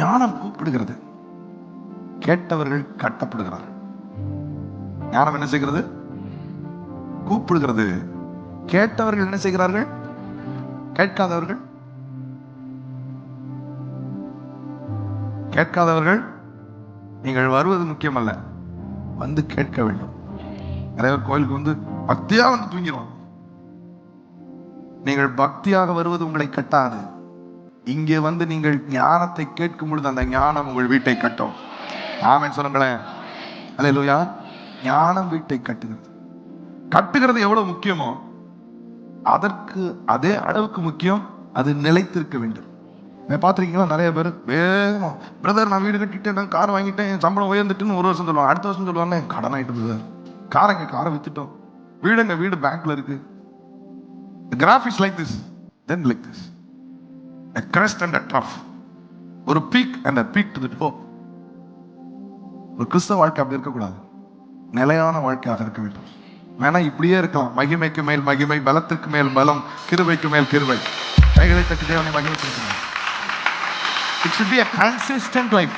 ஞானம் கூப்பிடுகிறது, கேட்டவர்கள் கட்டப்படுகிறார்கள். ஞானம் என்ன செய்கிறது? கூப்பிடுகிறது. கேட்டவர்கள் என்ன செய்கிறார்கள்? கேட்காதவர்கள் நீங்கள் வருவது முக்கியமல்ல, வந்து கேட்க வேண்டும். நிறைய பேர் கோயிலுக்கு வந்து பக்தியா வந்து தூங்கிடும். நீங்கள் பக்தியாக வருவது உங்களை கட்டாது. இங்கே வந்து நீங்கள் ஞானத்தை கேட்கும் பொழுது அந்த ஞானம் உங்கள் வீட்டை கட்டும். ஆமென் சொல்லுங்களேன். அல்லேலூயா. ஞானம் வீட்டை கட்டுகிறது எவ்வளவு முக்கியமோ அதற்கு அதே அளவுக்கு முக்கியம் அது நிலைத்திருக்க வேண்டும். பார்த்துருக்கீங்களா? நிறைய பேர் வேகமா, பிரதர் நான் வீடு கட்டிட்டேன், நான் கார் வாங்கிட்டேன், என் சம்பளம் உயர்ந்துட்டுன்னு ஒரு வருஷம் சொல்லுவாங்க. அடுத்த வருஷம் சொல்லுவாங்க கடன் ஆயிட்டு பிரதர், காரை வித்துட்டோம், வீடு பேங்க்ல இருக்கு. The graph is like this, then like this. A crest and a trough. ஒரு peak and a peak to the top. ஒரு கிறிஸ்தவ வாழ்க்கை அப்படி இருக்கக்கூடாது, நிலையான வாழ்க்கையாக இருக்க வேண்டும். வேணா இப்படியே இருக்கலாம், மகிமைக்கு மேல் மகிமை, பலத்திற்கு மேல் பலம், கிருபைக்கு மேல் கிருபை. கைகளை தட்டி தேவனை மகிமைப்படுத்துங்கள். It should be a consistent life.